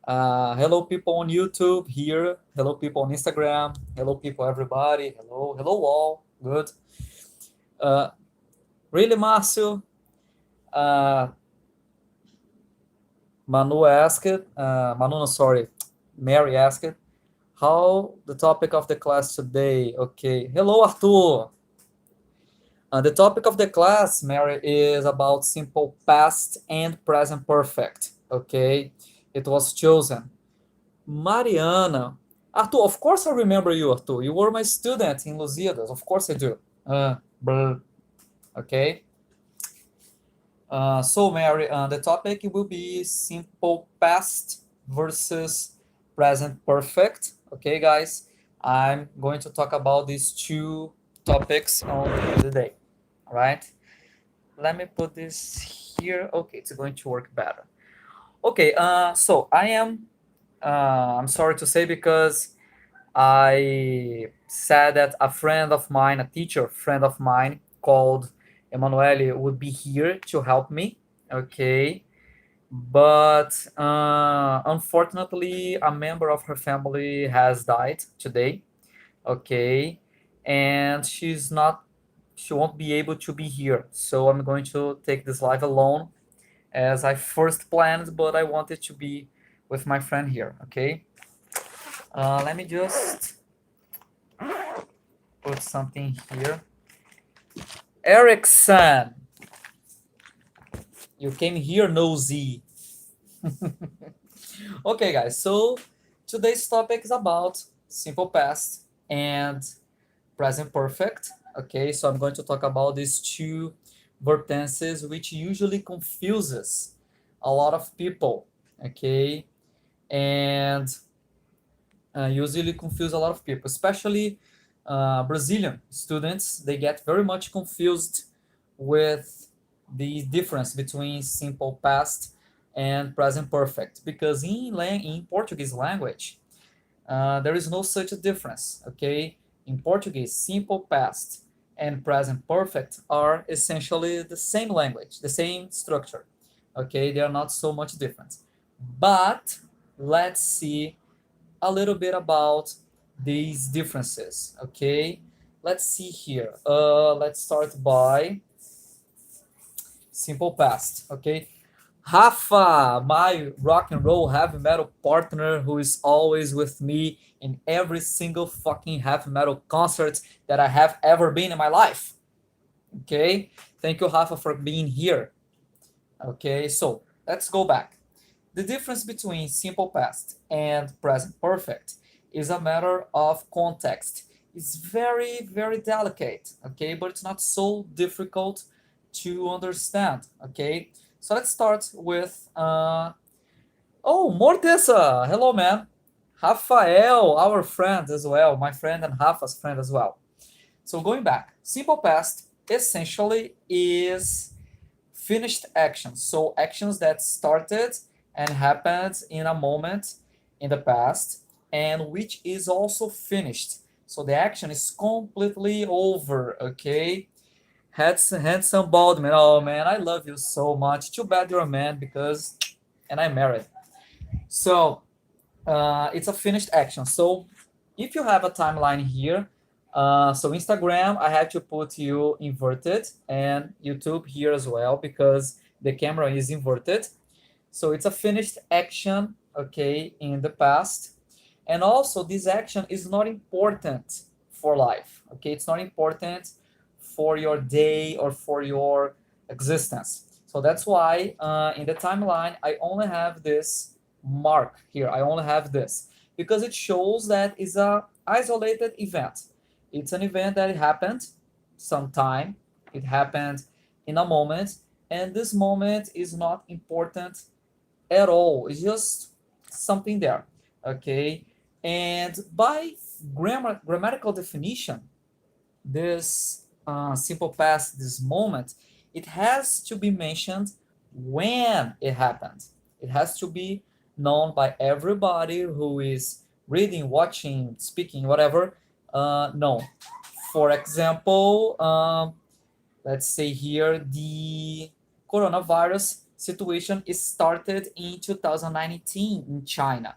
Hello, people on YouTube here. Hello, people on Instagram. Hello, people, everybody. Hello, all. Good. Uh, really, Márcio? Uh, Manu asked. Manu, no, sorry. Mary asked. How the topic of the class today? Okay. Hello, Arthur. The topic of the class, Mary, is about simple past and present perfect. Okay. It was chosen. Mariana. Arthur, of course I remember you, Arthur. You were my student in Lusíadas. Of course I do. Brr. Okay. So, Mary, the topic will be simple past versus present perfect. Okay, guys. I'm going to talk about these two topics on the day. All right. Let me put this here. Okay, it's going to work better. Okay. So I am. I'm sorry to say because I said that a friend of mine, a teacher friend of mine called Emanuele, would be here to help me. Okay. But unfortunately, a member of her family has died today. Okay. And she won't be able to be here. So I'm going to take this live alone as I first planned, but I wanted to be with my friend here. Okay. Let me just put something here. Erickson, you came here nosy. Okay, guys, so today's topic is about simple past and present perfect. Okay, so I'm going to talk about these two verb tenses which usually confuses a lot of people. Okay, and usually confuse a lot of people, especially Brazilian students. They get very much confused with the difference between simple past and present perfect because in Portuguese language there is no such a difference. Okay, in Portuguese, simple past and present perfect are essentially the same language, the same structure. Okay, they are not so much different. But let's see a little bit about these differences. Okay, let's see here. Let's start by simple past. Okay, Rafa, my rock and roll heavy metal partner who is always with me in every single fucking heavy metal concert that I have ever been in my life. Okay, thank you, Rafa, for being here. Okay, so let's go back. The difference between simple past and present perfect is a matter of context. It's very, very delicate, okay, but it's not so difficult to understand, okay? So let's start with, oh, Mortessa, hello, man. Rafael, our friend as well, my friend and Rafa's friend as well. So going back, simple past essentially is finished actions. So actions that started and happened in a moment in the past and which is also finished. So the action is completely over, okay? Handsome bald man. Oh man, I love you so much. Too bad you're a man because, and I'm married. So it's a finished action. So if you have a timeline here, so Instagram, I have to put you inverted and YouTube here as well because the camera is inverted. So it's a finished action, okay, in the past. And also this action is not important for life, okay? It's not important for your day or for your existence. So that's why in the timeline, I only have this mark here. I only have this because it shows that it's a isolated event. It's an event that happened sometime. It happened in a moment, and this moment is not important at all. It's just something there. Okay. And by grammatical definition, this simple past, this moment, it has to be mentioned when it happened. It has to be known by everybody who is reading, watching, speaking, whatever. No. For example, let's say here the coronavirus situation is started in 2019 in China.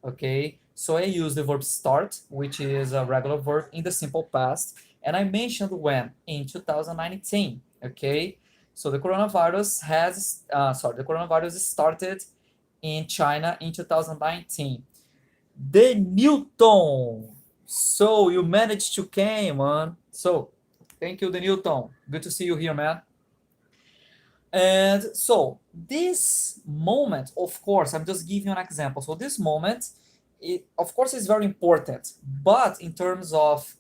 Okay, so I use the verb start, which is a regular verb in the simple past, and I mentioned when in 2019. Okay, so the coronavirus started in China in 2019. The Newton. So you managed to came, man. So thank you, the Newton. Good to see you here, man. And so this moment, of course, I'm just giving you an example. So this moment, it of course is very important, but in terms of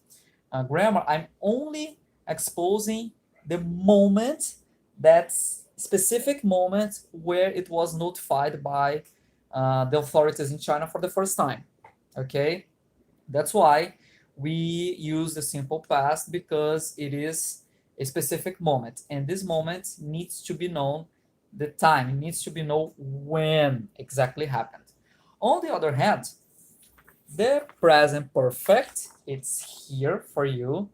grammar, I'm only exposing the moment, that specific moment where it was notified by the authorities in China for the first time. Okay, that's why we use the simple past, because it is a specific moment, and this moment needs to be known, the time, it needs to be known when exactly happened. On the other hand, the present perfect, it's here for you.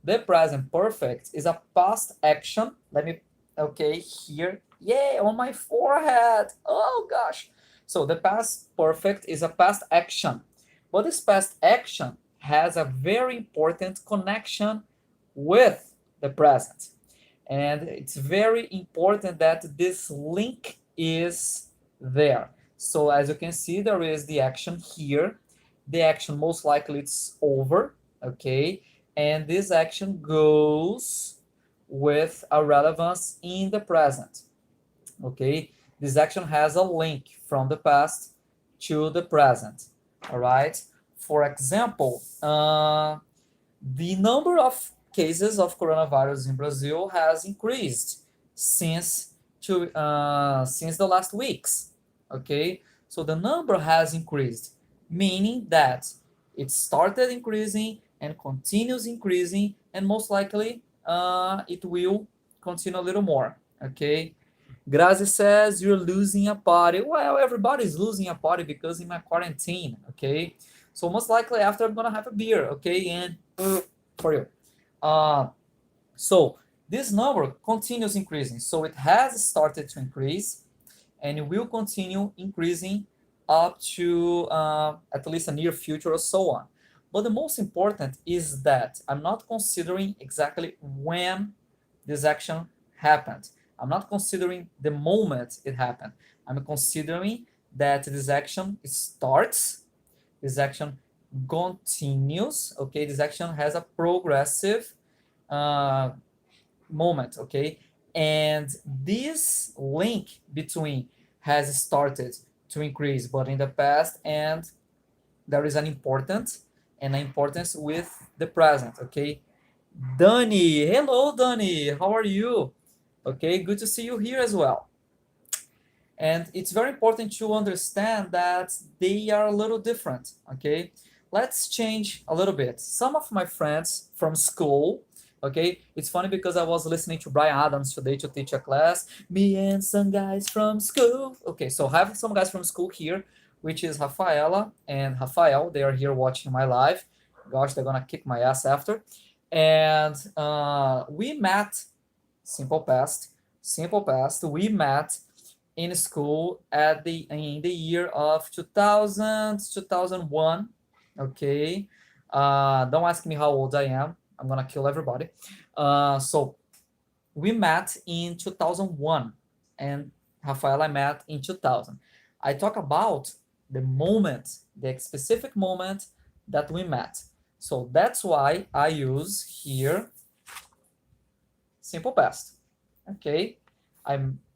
The present perfect is a past action. Let me, okay, here, yeah, on my forehead. Oh gosh. So the past perfect is a past action, but this past action has a very important connection with the present. And it's very important that this link is there. So as you can see, there is the action here. The action most likely it's over, okay? And this action goes with a relevance in the present, okay? This action has a link from the past to the present, all right? For example, the number of cases of coronavirus in Brazil has increased since the last weeks. Okay, so the number has increased, meaning that it started increasing and continues increasing, and most likely it will continue a little more. Okay, Grazi says you're losing a party. Well, everybody's losing a party because in my quarantine. Okay, so most likely after I'm gonna have a beer. Okay, and for you. Uh, so this number continues increasing. So it has started to increase, and it will continue increasing up to at least a near future or so on. But the most important is that I'm not considering exactly when this action happened. I'm not considering the moment it happened. I'm considering that this action starts, this action continues, okay? This action has a progressive uh, moment, okay? And this link between has started to increase, but in the past, and there is an importance with the present, okay? Dani, hello, Dani, how are you? Okay, good to see you here as well. And it's very important to understand that they are a little different, okay? Let's change a little bit. Some of my friends from school, okay, it's funny because I was listening to Brian Adams today to teach a class, me and some guys from school. Okay, so I have some guys from school here, which is Rafaela and Rafael. They are here watching my live. Gosh, they're gonna kick my ass after. And we met, simple past, we met in school at the in the year of 2000, 2001. Okay, don't ask me how old I am, I'm gonna kill everybody. So we met in 2001, and Rafaela met in 2000. I talk about the moment, the specific moment that we met. So that's why I use here simple past. Okay,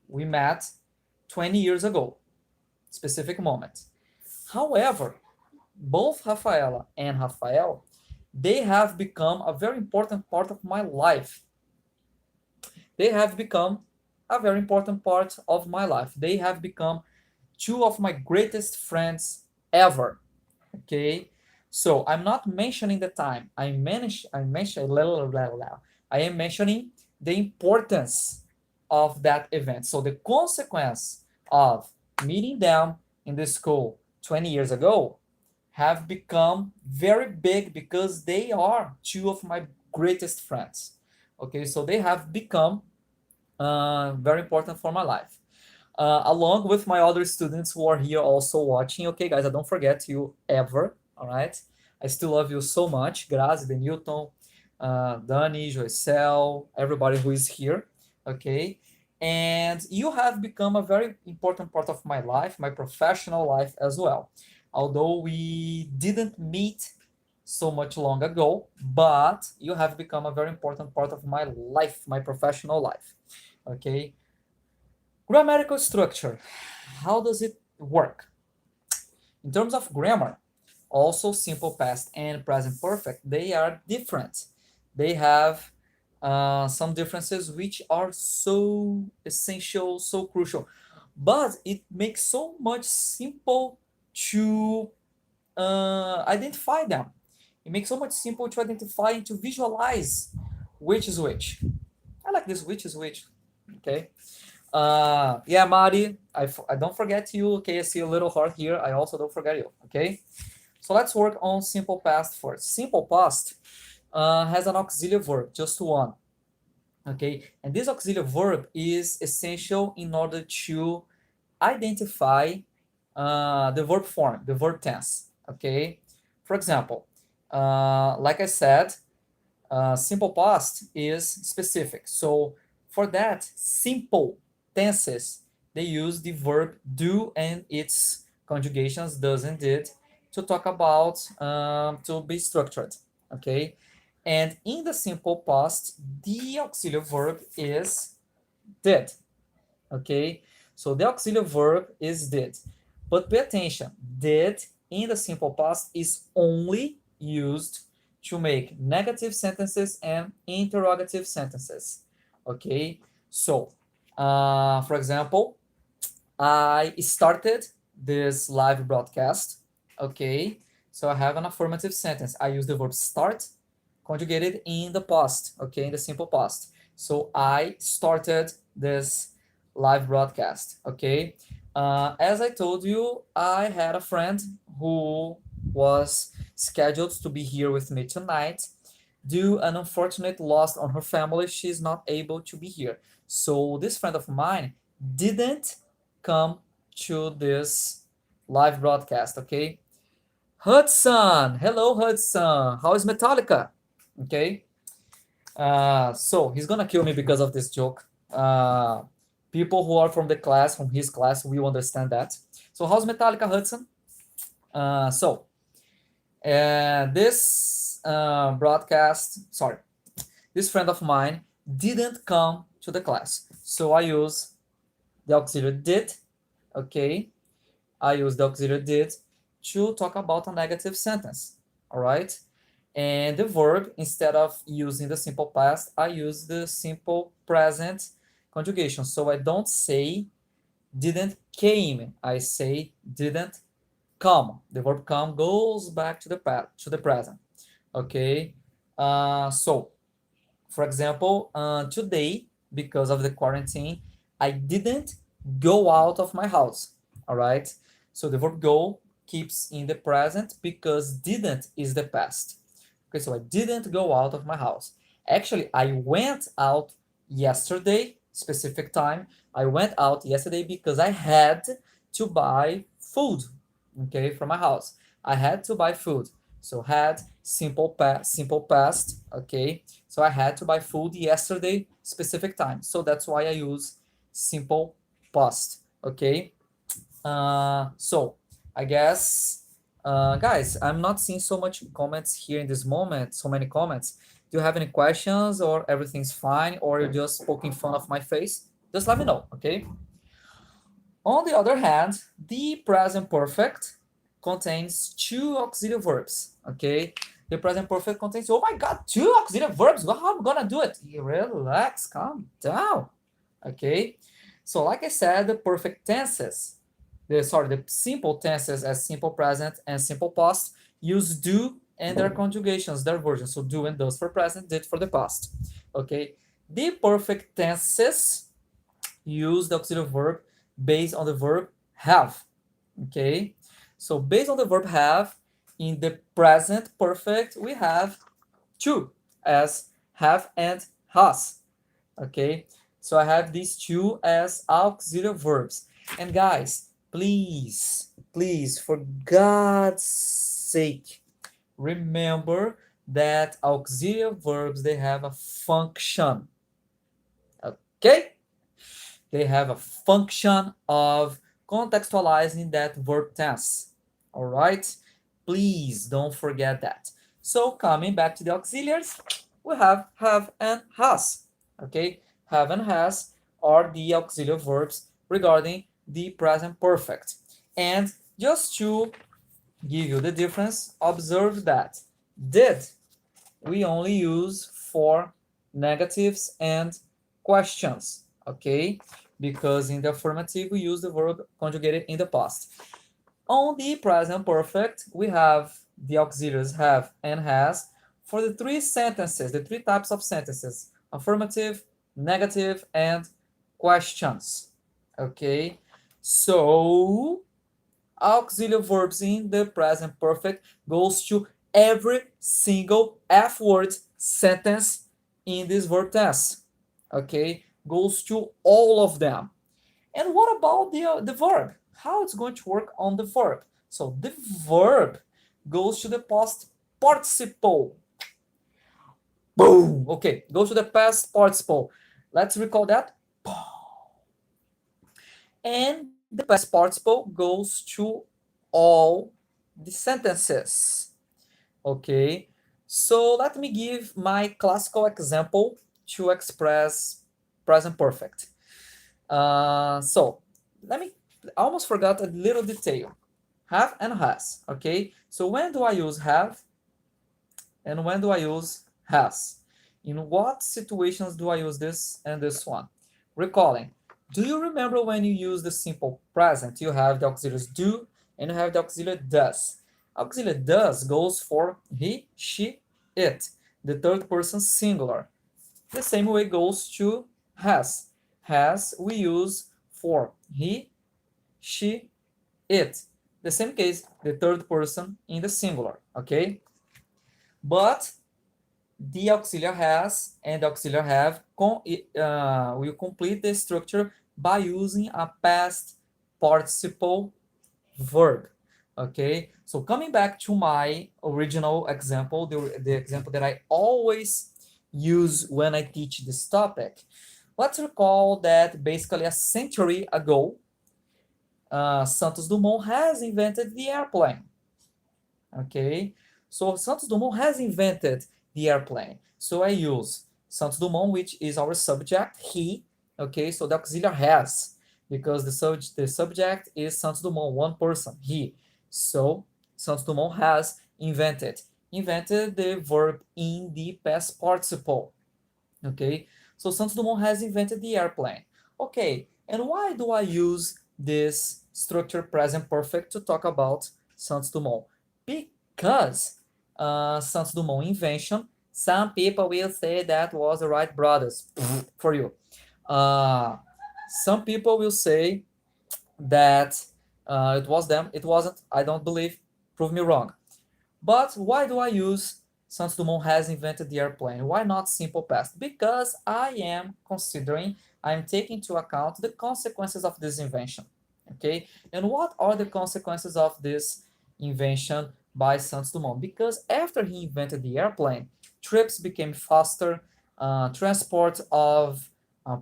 we met 20 years ago, specific moment. However, both Rafaela and Rafael, they have become a very important part of my life. They have become a very important part of my life. They have become two of my greatest friends ever. Okay, so I'm not mentioning the time. I am mentioning the importance of that event. So the consequence of meeting them in the school 20 years ago have become very big because they are two of my greatest friends. Okay, so they have become very important for my life. along with my other students who are here also watching. Okay, guys, I don't forget you ever. All right, I still love you so much. Grazi, Benilton, Dani, Joicel, everybody who is here. Okay, and you have become a very important part of my life, my professional life as well. Although we didn't meet so much long ago, but you have become a very important part of my life, my professional life. Okay, grammatical structure. How does it work? In terms of grammar, also simple past and present perfect, they are different. They have some differences which are so essential, so crucial. But it makes so much simple to identify them. It makes so much simple to identify and to visualize which is which. I like this which is which. Okay. Yeah, Mari, I don't forget you. Okay, I see a little heart here. I also don't forget you. Okay. So let's work on simple past first. Simple past has an auxiliary verb, just one. Okay, and this auxiliary verb is essential in order to identify the verb form, the verb tense. Okay, for example, like I said, simple past is specific. So for that, simple tenses, they use the verb do and its conjugations does and did to talk about to be structured. Okay, and in the simple past, the auxiliary verb is did. Okay, so the auxiliary verb is did, but pay attention, did in the simple past is only used to make negative sentences and interrogative sentences. Okay, so for example, I started this live broadcast. Okay, so I have an affirmative sentence. I use the verb start conjugated in the past, okay, in the simple past. So I started this live broadcast, okay. As I told you, I had a friend who was scheduled to be here with me tonight. Due an unfortunate loss on her family, she's not able to be here. So this friend of mine didn't come to this live broadcast, okay. Hudson, hello Hudson, how is Metallica? Okay, so he's gonna kill me because of this joke. People who are from the class, from his class, will understand that. So how's Metallica, Hudson? This broadcast, sorry, this friend of mine didn't come to the class, so I use the auxiliary did. Okay, I use the auxiliary did to talk about a negative sentence. All right, and the verb, instead of using the simple past, I use the simple present conjugation. So I don't say didn't came, I say didn't come. The verb come goes back to the present. Okay, so for example, today, because of the quarantine, I didn't go out of my house. All right, so the verb go keeps in the present because didn't is the past. Okay, so I didn't go out of my house. Actually, I went out yesterday, specific time. I went out yesterday because I had to buy food, okay, from my house. I had to buy food. So had simple past, okay. So I had to buy food yesterday, specific time. So that's why I use simple past, okay. So I guess guys, I'm not seeing so much comments here in this moment, so many comments. Do you have any questions, or everything's fine, or you're just poking fun of my face? Just let me know, okay? On the other hand, the present perfect contains two auxiliary verbs, okay? The present perfect contains, oh my God, two auxiliary verbs. Well, how am I gonna do it? Relax, calm down, okay? So like I said, the perfect tenses, the simple tenses as simple present and simple past use do and their conjugations, their versions. So do and does for present, did for the past. Okay. The perfect tenses use the auxiliary verb based on the verb have. Okay. So based on the verb have, in the present perfect, we have to as have and has. Okay. So I have these two as auxiliary verbs. And guys, please, please, for God's sake, remember that auxiliary verbs, they have a function. Okay? They have a function of contextualizing that verb tense. All right? Please don't forget that. So coming back to the auxiliaries, we have and has. Okay? Have and has are the auxiliary verbs regarding the present perfect. And just to give you the difference, observe that did we only use for negatives and questions, okay? Because in the affirmative, we use the verb conjugated in the past. On the present perfect, we have the auxiliaries have and has for the three sentences, the three types of sentences, affirmative, negative, and questions, okay? So auxiliary verbs in the present perfect goes to every single F word sentence in this verb tense. Okay, goes to all of them. And what about the verb? How it's going to work on the verb? So the verb goes to the past participle. Boom. Okay, goes to the past participle. Let's recall that. And the past participle goes to all the sentences. Okay, so let me give my classical example to express present perfect. So let me, I almost forgot a little detail. Have and has. Okay, so when do I use have and when do I use has? In what situations do I use this and this one? Recalling, do you remember when you use the simple present? You have the auxiliaries do and you have the auxiliary does. Auxiliary does goes for he, she, it, the third person singular. The same way goes to has. Has we use for he, she, it. The same case, the third person in the singular, okay? But the auxiliary has and the auxiliary have will complete the structure by using a past participle verb. Okay, so coming back to my original example, the example that I always use when I teach this topic, let's recall that basically a century ago, Santos Dumont has invented the airplane. Okay, so Santos Dumont has invented the airplane. So I use Santos Dumont, which is our subject, he. Okay, so the auxiliary has, because the subject is Santos Dumont, one person, he. So Santos Dumont has invented the verb in the past participle. Okay, so Santos Dumont has invented the airplane. Okay, and why do I use this structure present perfect to talk about Santos Dumont? Because Santos Dumont invention, some people will say that was the Wright brothers for you. Some people will say that it was them. It wasn't. I don't believe. Prove me wrong. But why do I use Santos Dumont has invented the airplane? Why not simple past? Because I am considering, I'm taking into account the consequences of this invention. Okay, and what are the consequences of this invention by Santos Dumont? Because after he invented the airplane, trips became faster, transport of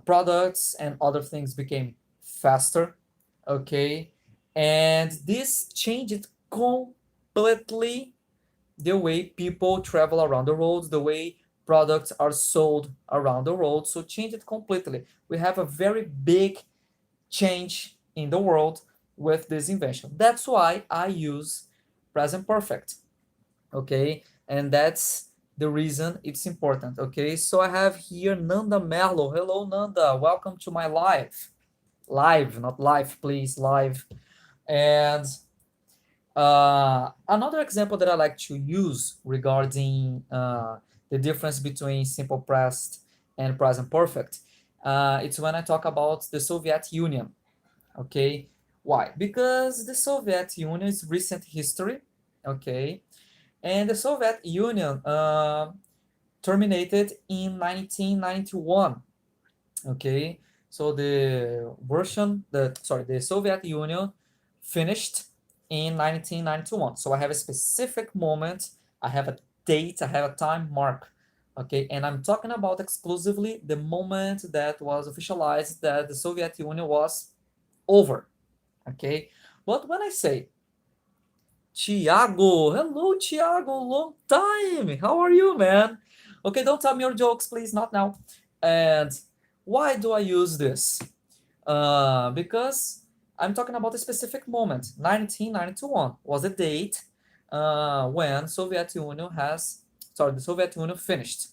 products and other things became faster. Okay, and this changed completely the way people travel around the world, the way products are sold around the world. So change it completely. We have a very big change in the world with this invention. That's why I use present perfect. Okay, and that's the reason it's important. Okay, so I have here Nanda Merlo. Hello, Nanda. Welcome to my live. Live, not live, please. Live. And another example that I like to use regarding the difference between simple past and present perfect, it's when I talk about the Soviet Union. Okay, why? Because the Soviet Union is recent history. Okay, and the Soviet Union terminated in 1991. Okay, so the Soviet Union finished in 1991. So I have a specific moment, I have a date, I have a time mark. Okay, and I'm talking about exclusively the moment that was officialized that the Soviet Union was over. Okay, but when I say Tiago, hello Tiago, long time. How are you, man? Okay, don't tell me your jokes, please, not now. And why do I use this? Because I'm talking about a specific moment. 1991 was a date when the Soviet Union finished.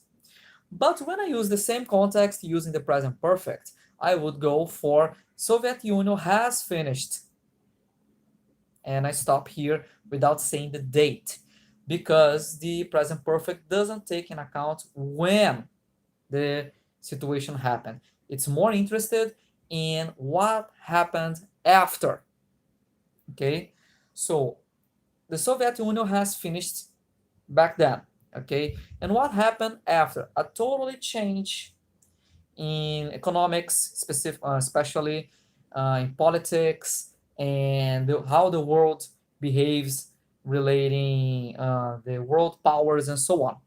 But when I use the same context using the present perfect, I would go for Soviet Union has finished, and I stop here without saying the date because the present perfect doesn't take in account when the situation happened. It's more interested in what happened after. Okay, so the Soviet Union has finished back then. Okay, and what happened after? A totally change in economics, especially in politics and how the world behaves relating the world powers and so on.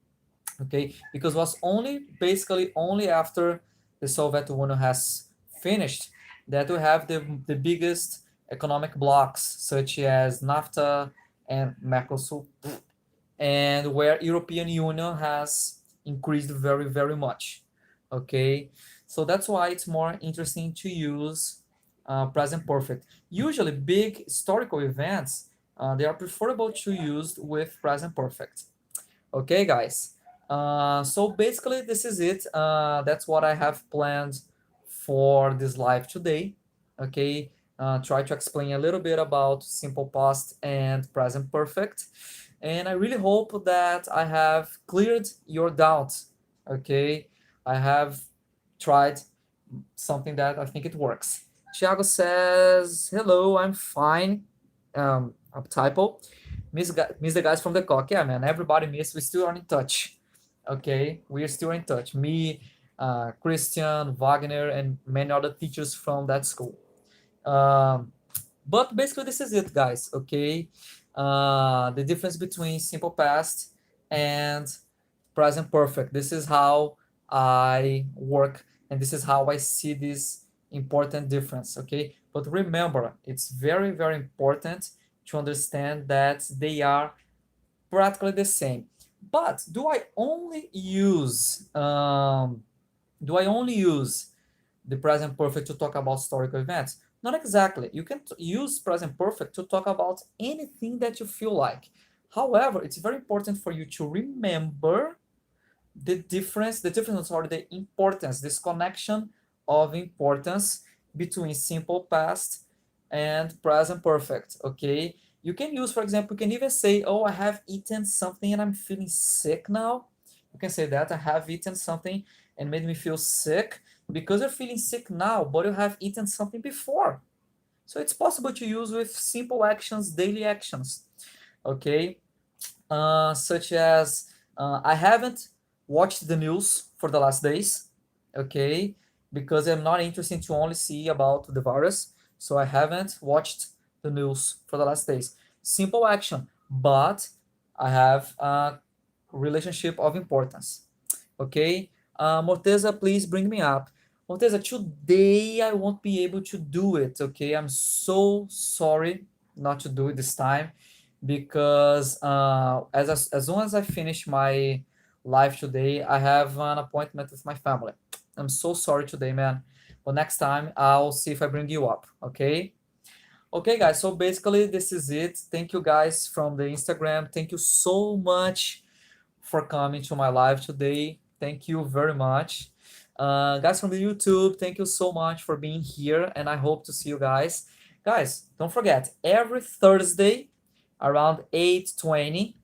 Okay, because it was only basically only after the Soviet Union has finished that we have the biggest economic blocks such as NAFTA and Mercosur, and where European Union has increased very much. Okay, so that's why it's more interesting to use present perfect. Usually big historical events, they are preferable to use with present perfect. Okay, guys. So basically, this is it. That's what I have planned for this live today. Okay. Try to explain a little bit about simple past and present perfect. And I really hope that I have cleared your doubts. Okay. I have tried something that I think it works. Thiago says, hello, I'm fine. A typo. Miss the guys from the cock. Yeah, man, everybody miss. We still are in touch. Okay, we are still in touch. Me, Christian, Wagner, and many other teachers from that school. Um, but basically, this is it, guys. Okay, the difference between simple past and present perfect. This is how I work, and this is how I see this important difference. Okay, but remember, it's very important to understand that they are practically the same. But do I only use the present perfect to talk about historical events? Not exactly. You can use present perfect to talk about anything that you feel like. However, it's very important for you to remember the difference or the importance, this connection of importance between simple past and present perfect. Okay, you can use, for example, you can even say, oh, I have eaten something and I'm feeling sick now. You can say that I have eaten something and made me feel sick because you're feeling sick now, but you have eaten something before. So it's possible to use with simple actions, daily actions. Okay, such as I haven't watched the news for the last days, okay, because I'm not interested to only see about the virus, so I haven't watched the news for the last days. Simple action, but I have a relationship of importance. Okay, Morteza, please bring me up. Morteza, today I won't be able to do it. Okay, I'm so sorry not to do it this time because as soon as I finish my live today, I have an appointment with my family. I'm so sorry today, man. But next time I'll see if I bring you up. Okay. Okay, guys. So basically, this is it. Thank you, guys, from the Instagram. Thank you so much for coming to my live today. Thank you very much. Guys from the YouTube, thank you so much for being here, and I hope to see you guys. Guys, don't forget, every Thursday around 8:20,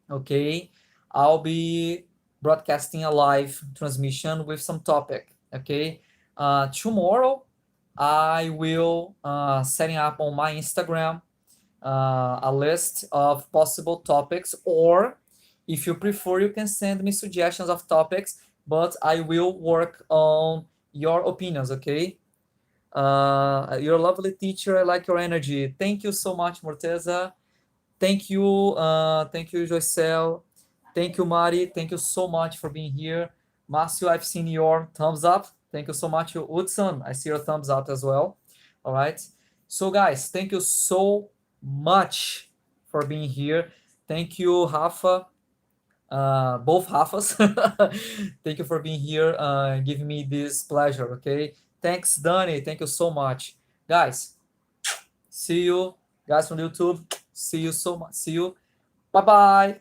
okay, I'll be broadcasting a live transmission with some topic, okay? Tomorrow, I will setting up on my Instagram a list of possible topics, or if you prefer, you can send me suggestions of topics, but I will work on your opinions, okay? You're a lovely teacher. I like your energy. Thank you so much, Morteza. Thank you, Joycel. Thank you, Mari. Thank you so much for being here. Marcio, I've seen your thumbs up. Thank you so much. Utsan, I see your thumbs up as well. All right. So, guys, thank you so much for being here. Thank you, Rafa. Both Rafas. Thank you for being here, giving me this pleasure. Okay. Thanks, Dani. Thank you so much, guys. See you, guys from YouTube. See you so much. See you. Bye bye.